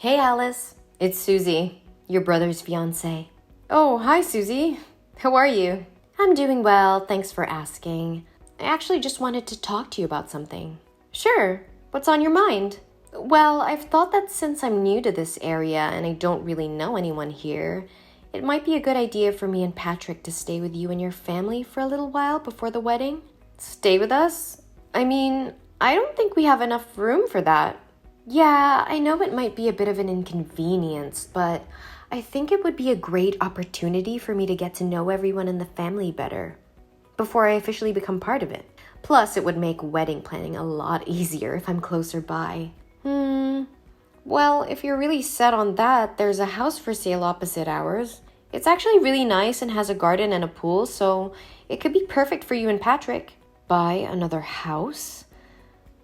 Hey Alice, it's Susie, your brother's fiancée. Oh, hi Susie. How are you? I'm doing well, thanks for asking. I actually just wanted to talk to you about something. Sure, what's on your mind? Well, I've thought that since I'm new to this area and I don't really know anyone here, it might be a good idea for me and Patrick to stay with you and your family for a little while before the wedding. Stay with us? I mean, I don't think we have enough room for that. Yeah, I know it might be a bit of an inconvenience, but I think it would be a great opportunity for me to get to know everyone in the family better before I officially become part of it. Plus, it would make wedding planning a lot easier if I'm closer by. Well, if you're really set on that, there's a house for sale opposite ours. It's actually really nice and has a garden and a pool, so it could be perfect for you and Patrick. Buy another house?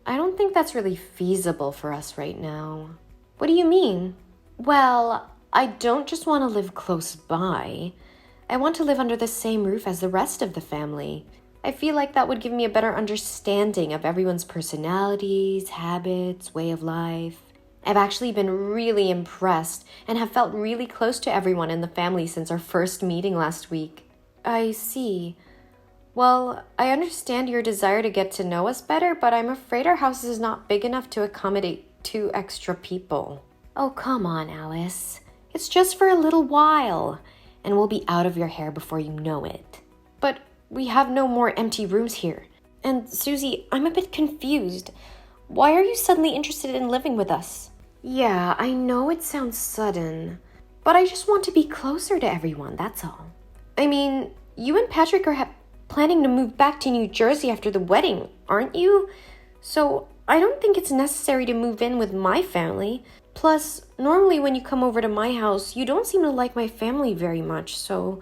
I don't think that's really feasible for us right now. What do you mean? Well, I don't just want to live close by. I want to live under the same roof as the rest of the family. I feel like that would give me a better understanding of everyone's personalities, habits, way of life. I've actually been really impressed and have felt really close to everyone in the family since our first meeting last week. I see. Well, I understand your desire to get to know us better, but I'm afraid our house is not big enough to accommodate 2 extra people. Oh, come on, Alice. It's just for a little while, and we'll be out of your hair before you know it. But we have no more empty rooms here. And Susie, I'm a bit confused. Why are you suddenly interested in living with us? Yeah, I know it sounds sudden, but I just want to be closer to everyone, that's all. I mean, you and Patrick are planning to move back to New Jersey after the wedding, aren't you? So I don't think it's necessary to move in with my family. Plus, normally when you come over to my house, you don't seem to like my family very much, so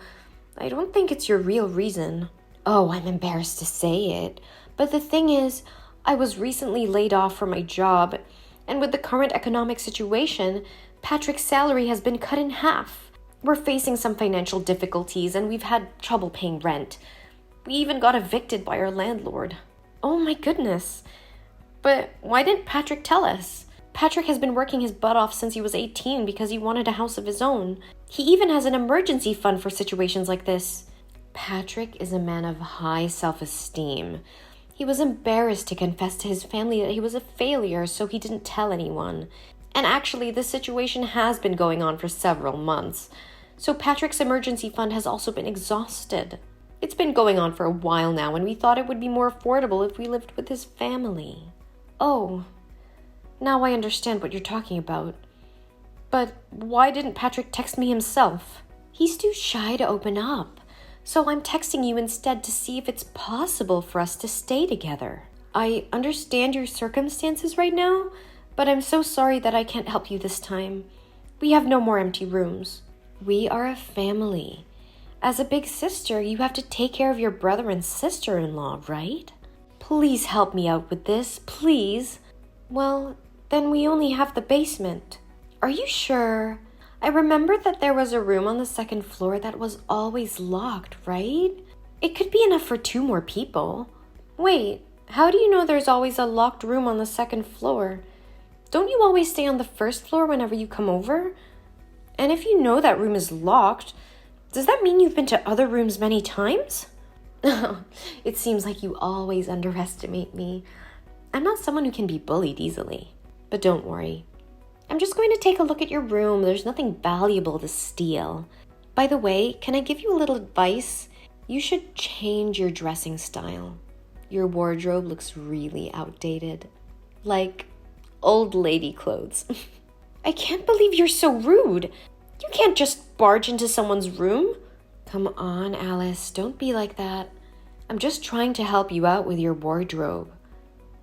I don't think it's your real reason. Oh, I'm embarrassed to say it, but the thing is, I was recently laid off from my job, and with the current economic situation, Patrick's salary has been cut in half. We're facing some financial difficulties, and we've had trouble paying rent. We even got evicted by our landlord. Oh my goodness. But why didn't Patrick tell us? Patrick has been working his butt off since he was 18 because he wanted a house of his own. He even has an emergency fund for situations like this. Patrick is a man of high self-esteem. He was embarrassed to confess to his family that he was a failure, so he didn't tell anyone. And actually, this situation has been going on for several months. So Patrick's emergency fund has also been exhausted. It's been going on for a while now, and we thought it would be more affordable if we lived with his family. Oh, now I understand what you're talking about. But why didn't Patrick text me himself? He's too shy to open up, so I'm texting you instead to see if it's possible for us to stay together. I understand your circumstances right now, but I'm so sorry that I can't help you this time. We have no more empty rooms. We are a family. As a big sister, you have to take care of your brother and sister-in-law, right? Please help me out with this, please. Well, then we only have the basement. Are you sure? I remember that there was a room on the 2nd floor that was always locked, right? It could be enough for 2 more people. Wait, how do you know there's always a locked room on the 2nd floor? Don't you always stay on the 1st floor whenever you come over? And if you know that room is locked, does that mean you've been to other rooms many times? It seems like you always underestimate me. I'm not someone who can be bullied easily. But don't worry. I'm just going to take a look at your room. There's nothing valuable to steal. By the way, can I give you a little advice? You should change your dressing style. Your wardrobe looks really outdated. Like old lady clothes. I can't believe you're so rude. You can't just barge into someone's room. Come on, Alice, don't be like that. I'm just trying to help you out with your wardrobe.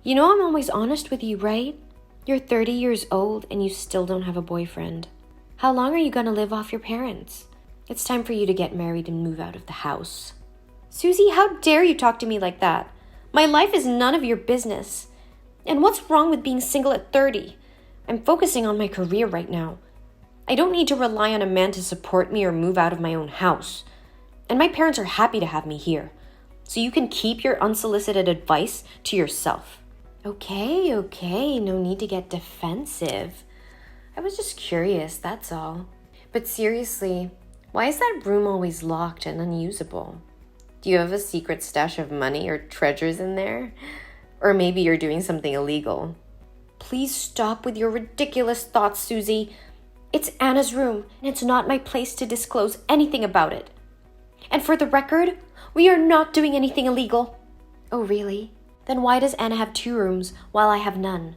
You know I'm always honest with you, right? You're 30 years old and you still don't have a boyfriend. How long are you going to live off your parents? It's time for you to get married and move out of the house. Susie, how dare you talk to me like that? My life is none of your business. And what's wrong with being single at 30? I'm focusing on my career right now. I don't need to rely on a man to support me or move out of my own house. And my parents are happy to have me here. So you can keep your unsolicited advice to yourself. Okay, no need to get defensive. I was just curious, that's all. But seriously, why is that room always locked and unusable? Do you have a secret stash of money or treasures in there? Or maybe you're doing something illegal. Please stop with your ridiculous thoughts, Susie. It's Anna's room, and it's not my place to disclose anything about it. And for the record, we are not doing anything illegal. Oh, really? Then why does Anna have 2 rooms while I have none?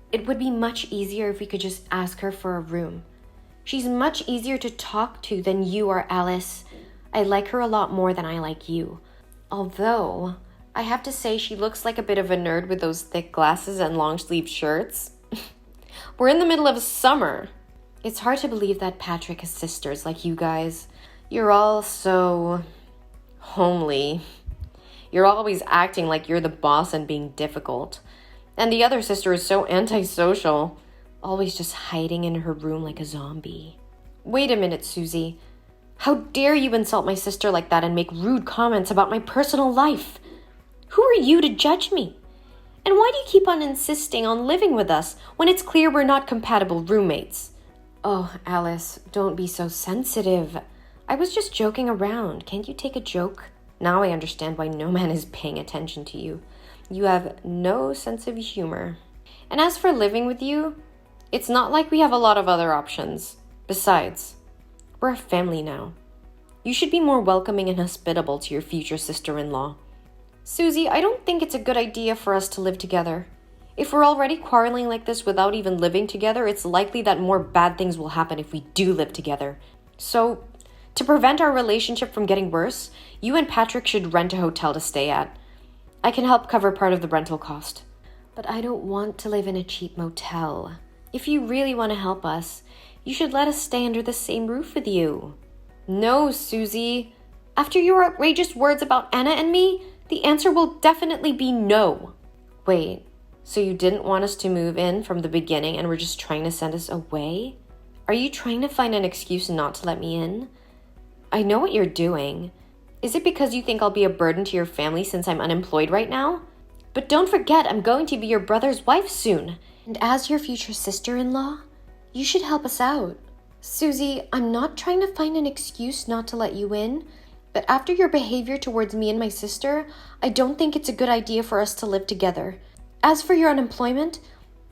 It would be much easier if we could just ask her for a room. She's much easier to talk to than you are, Alice. I like her a lot more than I like you. Although, I have to say she looks like a bit of a nerd with those thick glasses and long-sleeved shirts. We're in the middle of summer. It's hard to believe that Patrick has sisters like you guys. You're all so homely. You're always acting like you're the boss and being difficult. And the other sister is so antisocial, always just hiding in her room like a zombie. Wait a minute, Susie. How dare you insult my sister like that and make rude comments about my personal life? Who are you to judge me? And why do you keep on insisting on living with us when it's clear we're not compatible roommates? Oh, Alice, don't be so sensitive. I was just joking around. Can't you take a joke? Now I understand why no man is paying attention to you. You have no sense of humor. And as for living with you, it's not like we have a lot of other options. Besides, we're a family now. You should be more welcoming and hospitable to your future sister-in-law. Susie, I don't think it's a good idea for us to live together. If we're already quarreling like this without even living together, it's likely that more bad things will happen if we do live together. So, to prevent our relationship from getting worse, you and Patrick should rent a hotel to stay at. I can help cover part of the rental cost. But I don't want to live in a cheap motel. If you really want to help us, you should let us stay under the same roof with you. No, Susie. After your outrageous words about Anna and me, the answer will definitely be no. Wait, so you didn't want us to move in from the beginning and were just trying to send us away? Are you trying to find an excuse not to let me in? I know what you're doing. Is it because you think I'll be a burden to your family since I'm unemployed right now? But don't forget, I'm going to be your brother's wife soon. And as your future sister-in-law, you should help us out. Susie, I'm not trying to find an excuse not to let you in, but after your behavior towards me and my sister, I don't think it's a good idea for us to live together. As for your unemployment,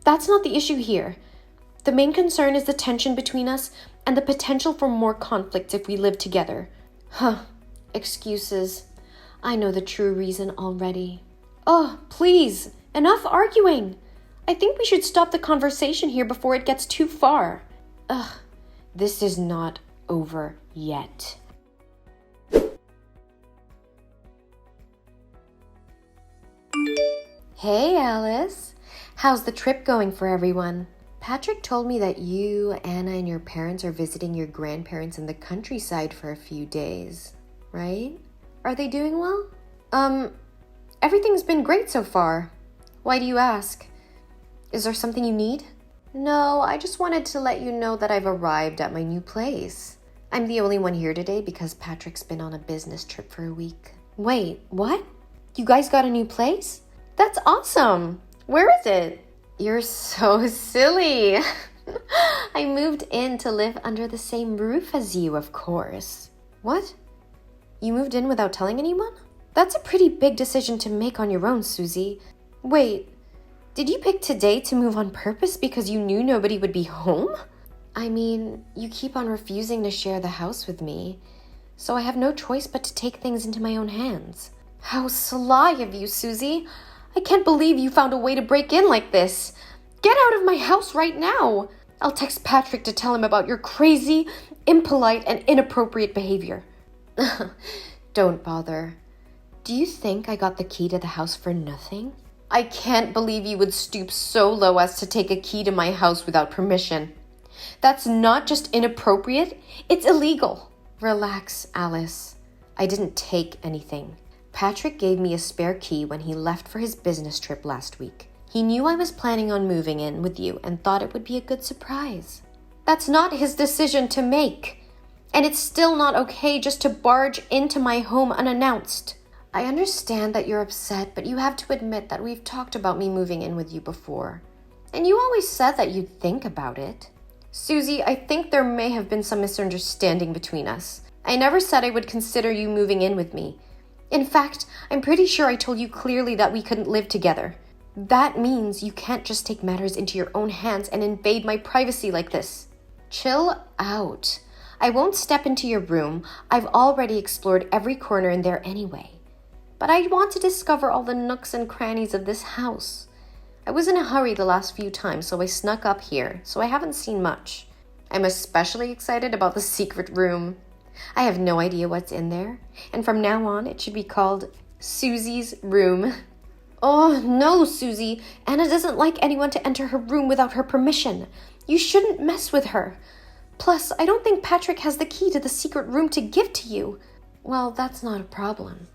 that's not the issue here. The main concern is the tension between us and the potential for more conflicts if we live together. Excuses. I know the true reason already. Oh, please, enough arguing. I think we should stop the conversation here before it gets too far. This is not over yet. Hey, Alice. How's the trip going for everyone? Patrick told me that you, Anna, and your parents are visiting your grandparents in the countryside for a few days, right? Are they doing well? Everything's been great so far. Why do you ask? Is there something you need? No, I just wanted to let you know that I've arrived at my new place. I'm the only one here today because Patrick's been on a business trip for a week. Wait, what? You guys got a new place? That's awesome. Where is it? You're so silly. I moved in to live under the same roof as you, of course. What? You moved in without telling anyone? That's a pretty big decision to make on your own, Susie. Wait, did you pick today to move on purpose because you knew nobody would be home? I mean, you keep on refusing to share the house with me, so I have no choice but to take things into my own hands. How sly of you, Susie. I can't believe you found a way to break in like this. Get out of my house right now. I'll text Patrick to tell him about your crazy, impolite, and inappropriate behavior. Don't bother. Do you think I got the key to the house for nothing? I can't believe you would stoop so low as to take a key to my house without permission. That's not just inappropriate, it's illegal. Relax, Alice. I didn't take anything. Patrick gave me a spare key when he left for his business trip last week. He knew I was planning on moving in with you and thought it would be a good surprise. That's not his decision to make. And it's still not okay just to barge into my home unannounced. I understand that you're upset, but you have to admit that we've talked about me moving in with you before. And you always said that you'd think about it. Susie, I think there may have been some misunderstanding between us. I never said I would consider you moving in with me. In fact, I'm pretty sure I told you clearly that we couldn't live together. That means you can't just take matters into your own hands and invade my privacy like this. Chill out. I won't step into your room. I've already explored every corner in there anyway. But I want to discover all the nooks and crannies of this house. I was in a hurry the last few times, so I snuck up here, so I haven't seen much. I'm especially excited about the secret room. I have no idea what's in there, and from now on it should be called Susie's room. Oh, no, Susie. Anna doesn't like anyone to enter her room without her permission. You shouldn't mess with her. Plus, I don't think Patrick has the key to the secret room to give to you. Well, that's not a problem.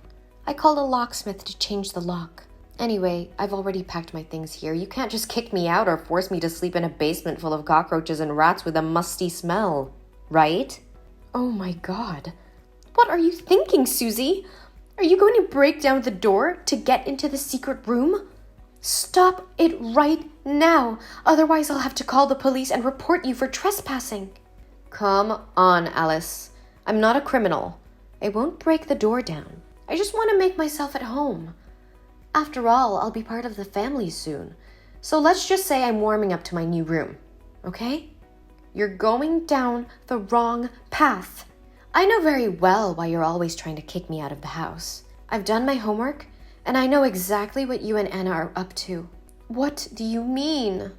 I called a locksmith to change the lock. Anyway, I've already packed my things here. You can't just kick me out or force me to sleep in a basement full of cockroaches and rats with a musty smell, right? Oh my God. What are you thinking, Susie? Are you going to break down the door to get into the secret room? Stop it right now. Otherwise, I'll have to call the police and report you for trespassing. Come on, Alice. I'm not a criminal. I won't break the door down. I just want to make myself at home. After all, I'll be part of the family soon. So let's just say I'm warming up to my new room, okay? You're going down the wrong path. I know very well why you're always trying to kick me out of the house. I've done my homework, and I know exactly what you and Anna are up to. What do you mean?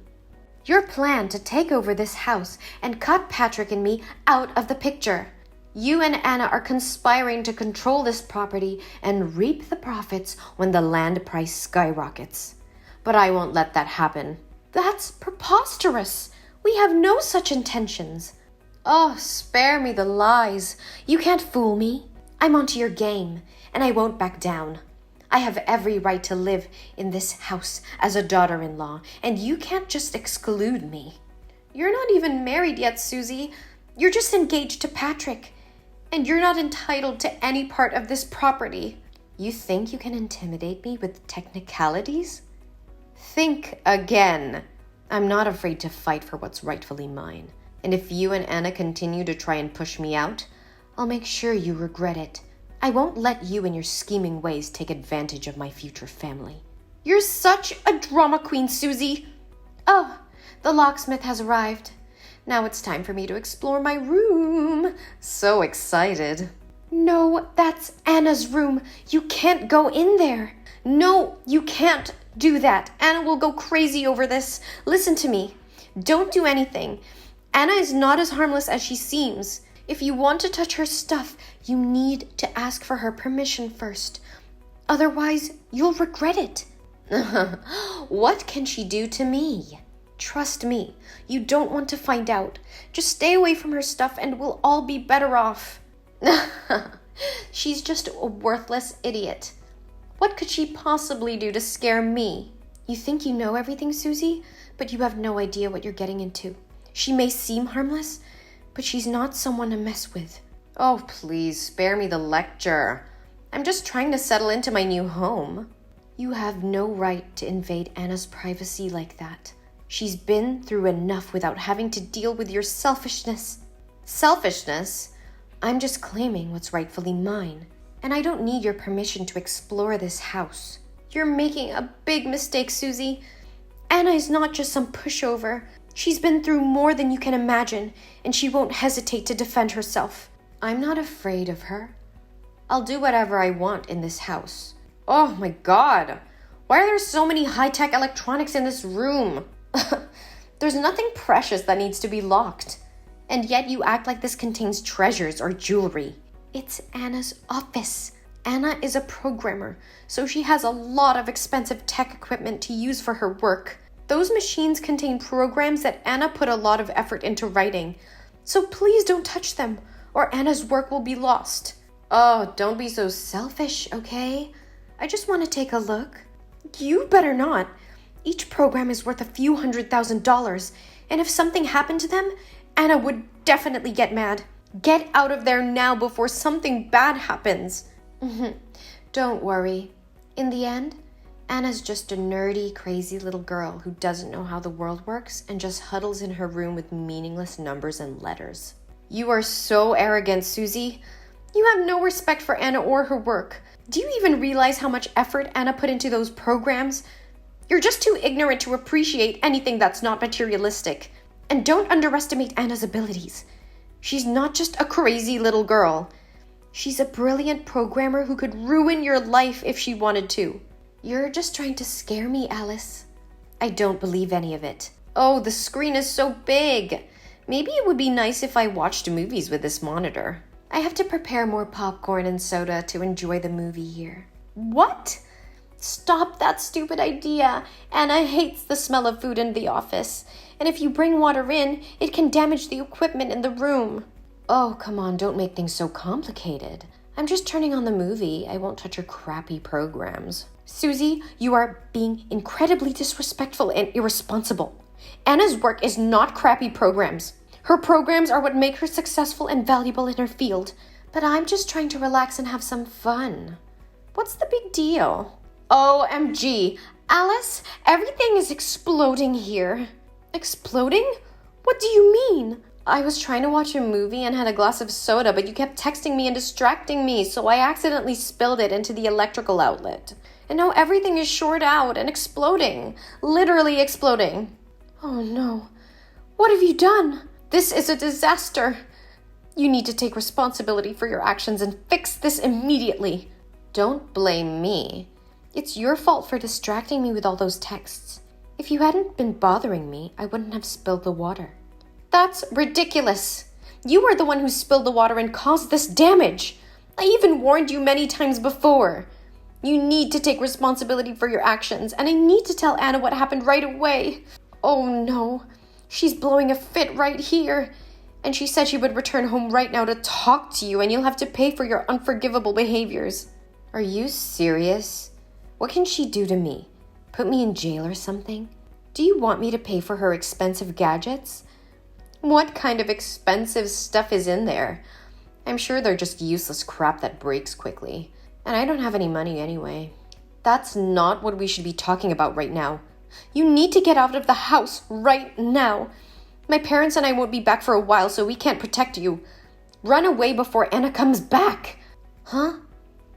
Your plan to take over this house and cut Patrick and me out of the picture. You and Anna are conspiring to control this property and reap the profits when the land price skyrockets. But I won't let that happen. That's preposterous. We have no such intentions. Oh, spare me the lies. You can't fool me. I'm onto your game, and I won't back down. I have every right to live in this house as a daughter-in-law, and you can't just exclude me. You're not even married yet, Susie. You're just engaged to Patrick. And you're not entitled to any part of this property. You think you can intimidate me with technicalities? Think again. I'm not afraid to fight for what's rightfully mine. And if you and Anna continue to try and push me out, I'll make sure you regret it. I won't let you and your scheming ways take advantage of my future family. You're such a drama queen, Susie. Oh, the locksmith has arrived. Now it's time for me to explore my room. So excited. No, that's Anna's room. You can't go in there. No, you can't do that. Anna will go crazy over this. Listen to me. Don't do anything. Anna is not as harmless as she seems. If you want to touch her stuff, you need to ask for her permission first. Otherwise, you'll regret it. What can she do to me? Trust me, you don't want to find out. Just stay away from her stuff and we'll all be better off. She's just a worthless idiot. What could she possibly do to scare me? You think you know everything, Susie, but you have no idea what you're getting into. She may seem harmless, but she's not someone to mess with. Oh, please, spare me the lecture. I'm just trying to settle into my new home. You have no right to invade Anna's privacy like that. She's been through enough without having to deal with your selfishness. Selfishness? I'm just claiming what's rightfully mine, and I don't need your permission to explore this house. You're making a big mistake, Susie. Anna is not just some pushover. She's been through more than you can imagine, and she won't hesitate to defend herself. I'm not afraid of her. I'll do whatever I want in this house. Oh my God! Why are there so many high-tech electronics in this room? There's nothing precious that needs to be locked. And yet you act like this contains treasures or jewelry. It's Anna's office. Anna is a programmer, so she has a lot of expensive tech equipment to use for her work. Those machines contain programs that Anna put a lot of effort into writing. So please don't touch them, or Anna's work will be lost. Oh, don't be so selfish, okay? I just want to take a look. You better not. Each program is worth a few $100,000, and if something happened to them, Anna would definitely get mad. Get out of there now before something bad happens. Don't worry. In the end, Anna's just a nerdy, crazy little girl who doesn't know how the world works and just huddles in her room with meaningless numbers and letters. You are so arrogant, Susie. You have no respect for Anna or her work. Do you even realize how much effort Anna put into those programs? You're just too ignorant to appreciate anything that's not materialistic. And don't underestimate Anna's abilities. She's not just a crazy little girl. She's a brilliant programmer who could ruin your life if she wanted to. You're just trying to scare me, Alice. I don't believe any of it. Oh, the screen is so big. Maybe it would be nice if I watched movies with this monitor. I have to prepare more popcorn and soda to enjoy the movie here. What? Stop that stupid idea. Anna hates the smell of food in the office. And if you bring water in, it can damage the equipment in the room. Oh, come on, don't make things so complicated. I'm just turning on the movie. I won't touch your crappy programs. Susie, you are being incredibly disrespectful and irresponsible. Anna's work is not crappy programs. Her programs are what make her successful and valuable in her field. But I'm just trying to relax and have some fun. What's the big deal? OMG. Alice, everything is exploding here. Exploding? What do you mean? I was trying to watch a movie and had a glass of soda, but you kept texting me and distracting me, so I accidentally spilled it into the electrical outlet. And now everything is short out and exploding. Literally exploding. Oh no. What have you done? This is a disaster. You need to take responsibility for your actions and fix this immediately. Don't blame me. It's your fault for distracting me with all those texts. If you hadn't been bothering me, I wouldn't have spilled the water. That's ridiculous. You are the one who spilled the water and caused this damage. I even warned you many times before. You need to take responsibility for your actions, and I need to tell Anna what happened right away. Oh no, she's blowing a fit right here. And she said she would return home right now to talk to you, and you'll have to pay for your unforgivable behaviors. Are you serious? What can she do to me? Put me in jail or something? Do you want me to pay for her expensive gadgets? What kind of expensive stuff is in there? I'm sure they're just useless crap that breaks quickly. And I don't have any money anyway. That's not what we should be talking about right now. You need to get out of the house right now. My parents and I won't be back for a while, so we can't protect you. Run away before Anna comes back. Huh?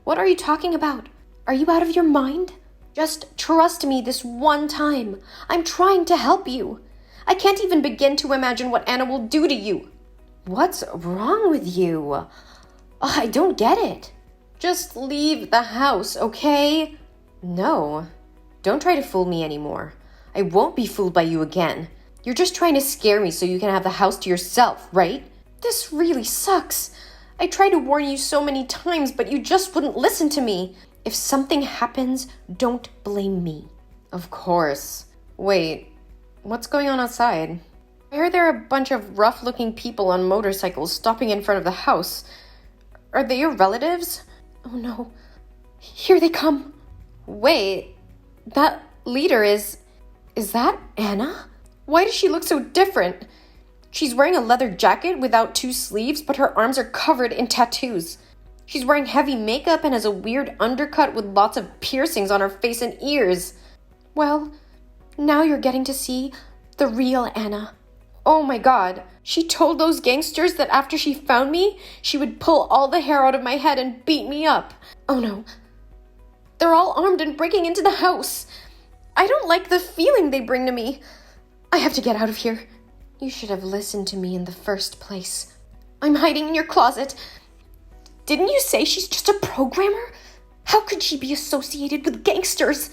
What are you talking about? Are you out of your mind? Just trust me this one time. I'm trying to help you. I can't even begin to imagine what Anna will do to you. What's wrong with you? Oh, I don't get it. Just leave the house, okay? No. Don't try to fool me anymore. I won't be fooled by you again. You're just trying to scare me so you can have the house to yourself, right? This really sucks. I tried to warn you so many times, but you just wouldn't listen to me. If something happens, don't blame me. Of course. Wait, what's going on outside? I heard there are a bunch of rough-looking people on motorcycles stopping in front of the house. Are they your relatives? Oh no. Here they come. Wait, that leader is that Anna? Why does she look so different? She's wearing a leather jacket without 2 sleeves, but her arms are covered in tattoos. She's wearing heavy makeup and has a weird undercut with lots of piercings on her face and ears. Well, now you're getting to see the real Anna. Oh my god. She told those gangsters that after she found me, she would pull all the hair out of my head and beat me up. Oh no. They're all armed and breaking into the house. I don't like the feeling they bring to me. I have to get out of here. You should have listened to me in the first place. I'm hiding in your closet. Didn't you say she's just a programmer? How could she be associated with gangsters?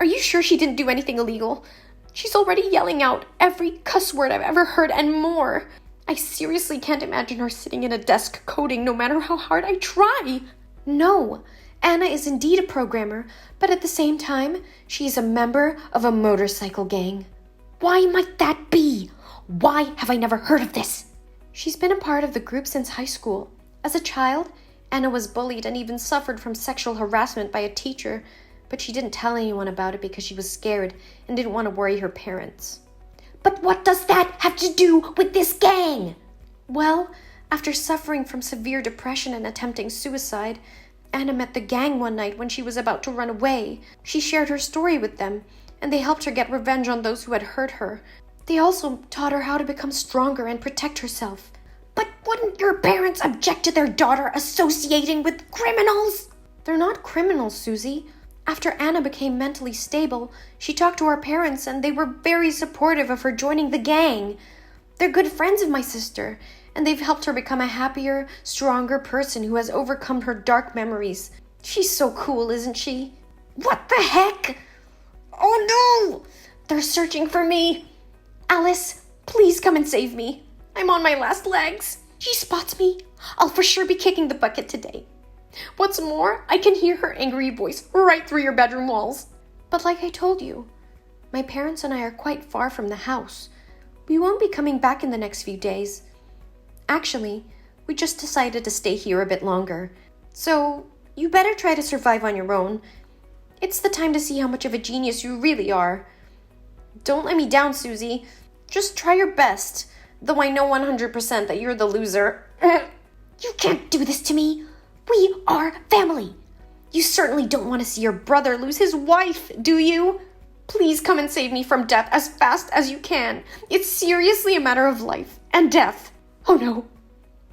Are you sure she didn't do anything illegal? She's already yelling out every cuss word I've ever heard and more. I seriously can't imagine her sitting in a desk coding no matter how hard I try. No, Anna is indeed a programmer, but at the same time, she is a member of a motorcycle gang. Why might that be? Why have I never heard of this? She's been a part of the group since high school. As a child, Anna was bullied and even suffered from sexual harassment by a teacher, but she didn't tell anyone about it because she was scared and didn't want to worry her parents. But what does that have to do with this gang? Well, after suffering from severe depression and attempting suicide, Anna met the gang one night when she was about to run away. She shared her story with them, and they helped her get revenge on those who had hurt her. They also taught her how to become stronger and protect herself. But wouldn't your parents object to their daughter associating with criminals? They're not criminals, Susie. After Anna became mentally stable, she talked to our parents and they were very supportive of her joining the gang. They're good friends of my sister, and they've helped her become a happier, stronger person who has overcome her dark memories. She's so cool, isn't she? What the heck? Oh no! They're searching for me. Alice, please come and save me. I'm on my last legs. She spots me, I'll for sure be kicking the bucket today. What's more, I can hear her angry voice right through your bedroom walls. But like I told you, my parents and I are quite far from the house. We won't be coming back in the next few days. Actually, we just decided to stay here a bit longer. So, you better try to survive on your own. It's the time to see how much of a genius you really are. Don't let me down, Susie. Just try your best, though I know 100% that you're the loser. You can't do this to me. We are family. You certainly don't want to see your brother lose his wife, do you? Please come and save me from death as fast as you can. It's seriously a matter of life and death. Oh no,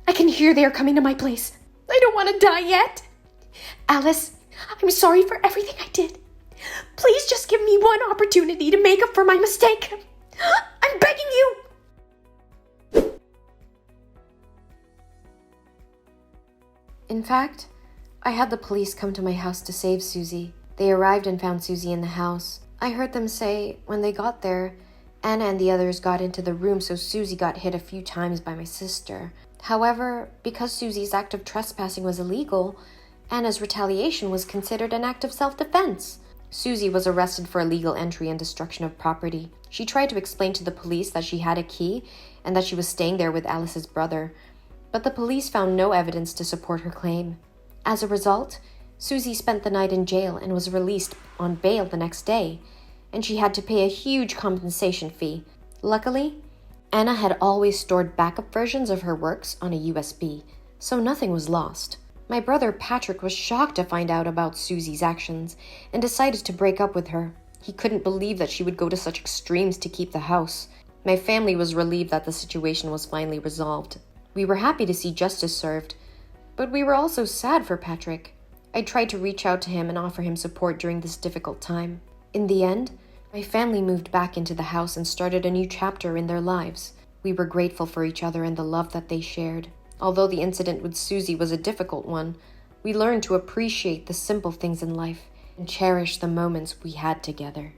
I can hear they are coming to my place. I don't want to die yet. Alice, I'm sorry for everything I did. Please just give me one opportunity to make up for my mistake. I'm begging you. In fact, I had the police come to my house to save Susie. They arrived and found Susie in the house. I heard them say, when they got there, Anna and the others got into the room, so Susie got hit a few times by my sister. However, because Susie's act of trespassing was illegal, Anna's retaliation was considered an act of self-defense. Susie was arrested for illegal entry and destruction of property. She tried to explain to the police that she had a key and that she was staying there with Alice's brother, but the police found no evidence to support her claim. As a result, Susie spent the night in jail and was released on bail the next day, and she had to pay a huge compensation fee. Luckily, Anna had always stored backup versions of her works on a USB, so nothing was lost. My brother Patrick was shocked to find out about Susie's actions and decided to break up with her. He couldn't believe that she would go to such extremes to keep the house. My family was relieved that the situation was finally resolved. We were happy to see justice served, but we were also sad for Patrick. I tried to reach out to him and offer him support during this difficult time. In the end, my family moved back into the house and started a new chapter in their lives. We were grateful for each other and the love that they shared. Although the incident with Susie was a difficult one, we learned to appreciate the simple things in life and cherish the moments we had together.